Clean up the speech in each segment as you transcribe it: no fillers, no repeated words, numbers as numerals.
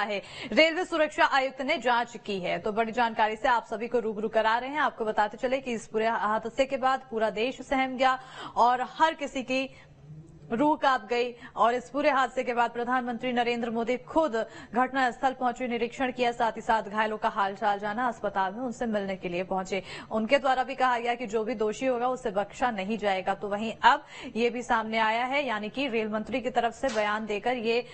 है। रेलवे सुरक्षा आयुक्त ने जांच की है। तो बड़ी जानकारी से आप सभी को रूबरू करा रहे हैं। आपको बताते चले कि इस पूरे हादसे के बाद पूरा देश सहम गया और हर किसी की रूह कांप गई। और इस पूरे हादसे के बाद प्रधानमंत्री नरेंद्र मोदी खुद घटनास्थल पहुंचे, निरीक्षण किया, साथ ही साथ घायलों का हालचाल जाना, अस्पताल में उनसे मिलने के लिए पहुंचे। उनके द्वारा भी कहा गया कि जो भी दोषी होगा उसे बख्शा नहीं जाएगा। तो वहीं अब ये भी सामने आया है, यानी कि रेल मंत्री की तरफ से बयान देकर ये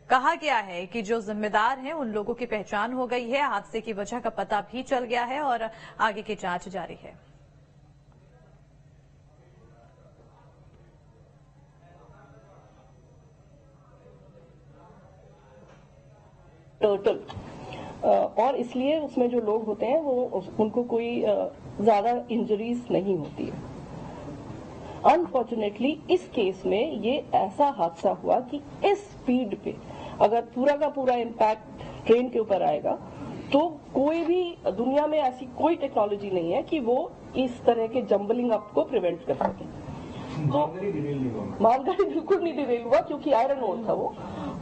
कहा गया है कि जो जिम्मेदार हैं उन लोगों की पहचान हो गई है, हादसे की वजह का पता भी चल गया है और आगे की जांच जारी है। टोटल और इसलिए उसमें जो लोग होते हैं वो उनको कोई ज्यादा इंजरीज नहीं होती है। अनफॉर्चुनेटली इस केस में ये ऐसा हादसा हुआ कि इस स्पीड पे अगर पूरा का पूरा इम्पैक्ट ट्रेन के ऊपर आएगा तो कोई भी दुनिया में ऐसी कोई टेक्नोलॉजी नहीं है कि वो इस तरह के जंबलिंग अप को प्रिवेंट कर सके। तो मालगाड़ी बिल्कुल नहीं डिरेल हुआ क्योंकि आयरन ओर था वो।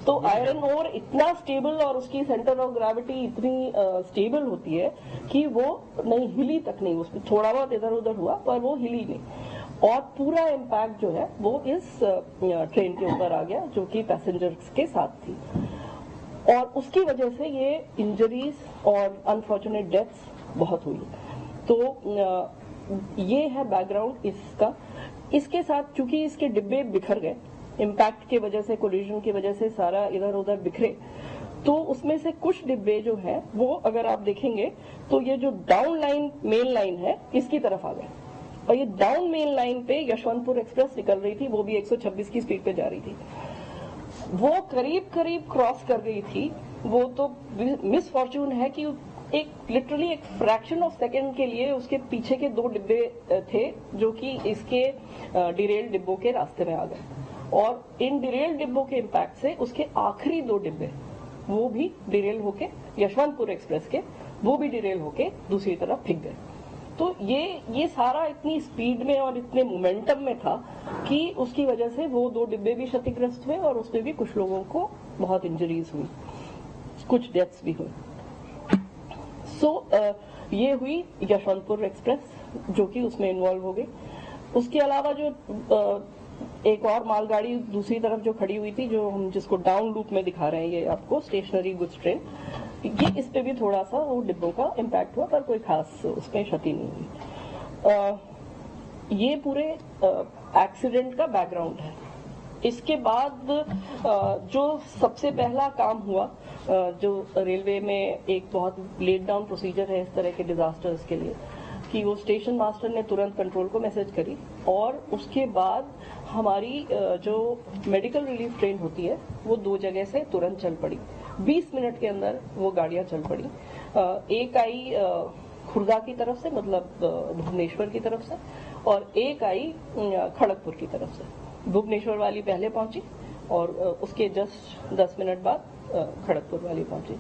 तो आयरन ओर इतना स्टेबल और उसकी सेंटर ऑफ ग्रेविटी इतनी स्टेबल होती है कि वो नहीं हिली तक नहीं, उसमें थोड़ा बहुत इधर उधर हुआ पर वो हिली नहीं। और पूरा इम्पैक्ट जो है वो इस ट्रेन के ऊपर आ गया जो कि पैसेंजर्स के साथ थी और उसकी वजह से ये इंजरीज और अनफॉर्चुनेट डेथ्स बहुत हुई। तो ये है बैकग्राउंड इसका। इसके साथ चूंकि इसके डिब्बे बिखर गए इम्पैक्ट की वजह से, कोलिजन की वजह से सारा इधर उधर बिखरे, तो उसमें से कुछ डिब्बे जो है वो अगर आप देखेंगे तो ये जो डाउन लाइन मेन लाइन है इसकी तरफ आ गए और ये डाउन मेन लाइन पे यशवंतपुर एक्सप्रेस निकल रही थी, वो भी 126 की स्पीड पे जा रही थी। वो करीब करीब क्रॉस कर गई थी। वो तो मिस फॉर्च्यून है कि एक लिटरली एक फ्रैक्शन ऑफ सेकेंड के लिए उसके पीछे के दो डिब्बे थे जो कि इसके डिरेल डिब्बों के रास्ते में आ गए और इन डिरेल डिब्बों के इम्पैक्ट से उसके आखिरी दो डिब्बे वो भी डिरेल होके यशवंतपुर एक्सप्रेस के वो भी डिरेल होके दूसरी तरफ फिक गए। तो ये सारा इतनी स्पीड में और इतने मोमेंटम में था कि उसकी वजह से वो दो डिब्बे भी क्षतिग्रस्त हुए और उसमें भी कुछ लोगों को बहुत इंजरीज हुई, कुछ डेथ्स भी हुई। ये हुई यशवंतपुर एक्सप्रेस जो कि उसमें इन्वॉल्व हो गई। उसके अलावा जो एक और मालगाड़ी दूसरी तरफ जो खड़ी हुई थी, जो हम जिसको डाउन लूप में दिखा रहे हैं ये आपको, स्टेशनरी गुड्स ट्रेन, ये इस पे भी थोड़ा सा वो डिब्बों का इम्पैक्ट हुआ पर कोई खास उसमें क्षति नहीं हुई। ये पूरे एक्सीडेंट का बैकग्राउंड है। इसके बाद जो सबसे पहला काम हुआ, जो रेलवे में एक बहुत लेट डाउन प्रोसीजर है इस तरह के डिजास्टर्स के लिए, कि वो स्टेशन मास्टर ने तुरंत कंट्रोल को मैसेज करी और उसके बाद हमारी जो मेडिकल रिलीफ ट्रेन होती है वो दो जगह से तुरंत चल पड़ी। 20 मिनट के अंदर वो गाड़ियां चल पड़ी। एक आई खुर्दा की तरफ से, मतलब भुवनेश्वर की तरफ से, और एक आई खड़गपुर की तरफ से। भुवनेश्वर वाली पहले पहुंची और उसके जस्ट 10 मिनट बाद खड़गपुर वाली पहुंची।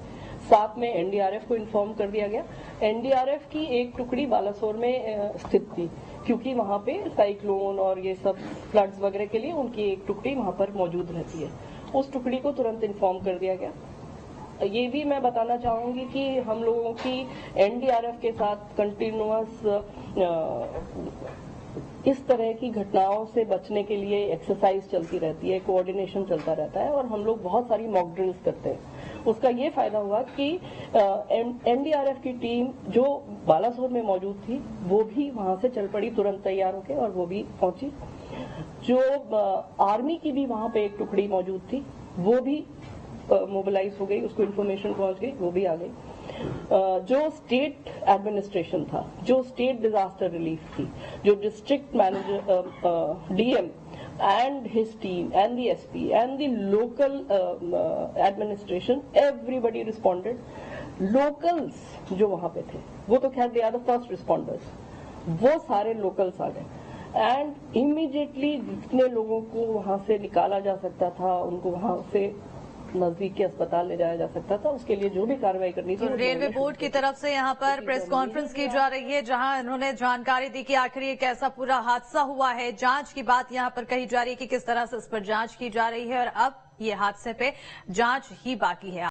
साथ में एनडीआरएफ को इन्फॉर्म कर दिया गया। एनडीआरएफ की एक टुकड़ी बालासोर में स्थित थी क्योंकि वहां पे साइक्लोन और ये सब फ्लड्स वगैरह के लिए उनकी एक टुकड़ी वहां पर मौजूद रहती है। उस टुकड़ी को तुरंत इन्फॉर्म कर दिया गया। ये भी मैं बताना चाहूंगी कि हम लोगों की एनडीआरएफ के साथ कंटिन्यूअस इस तरह की घटनाओं से बचने के लिए एक्सरसाइज चलती रहती है, कोऑर्डिनेशन चलता रहता है और हम लोग बहुत सारी मॉक ड्रिल्स करते हैं। उसका ये फायदा हुआ कि एनडीआरएफ की टीम जो बालासोर में मौजूद थी वो भी वहां से चल पड़ी तुरंत तैयार होकर और वो भी पहुंची। जो आर्मी की भी वहां पे एक टुकड़ी मौजूद थी वो भी मोबिलाइज हो गई, उसको इन्फॉर्मेशन पहुंच गई, वो भी आ गई। जो स्टेट एडमिनिस्ट्रेशन था, जो स्टेट डिजास्टर रिलीफ थी, जो district manager DM and his team and the SP and the local administration, everybody responded. Locals जो वहां पे थे वो तो खैर they are the first responders, वो सारे locals आ गए and immediately जितने लोगों को वहां से निकाला जा सकता था उनको वहां से नजदीक के अस्पताल ले जाया जा सकता था, उसके लिए जो भी कार्रवाई करनी थी। तो रेलवे बोर्ड की तरफ से यहाँ पर प्रेस कॉन्फ्रेंस की जा रही है जहां इन्होंने जानकारी दी कि आखिर ये कैसा पूरा हादसा हुआ है। जांच की बात यहाँ पर कही जा रही है कि किस तरह से इस पर जांच की जा रही है और अब ये हादसे पे जांच ही बाकी है।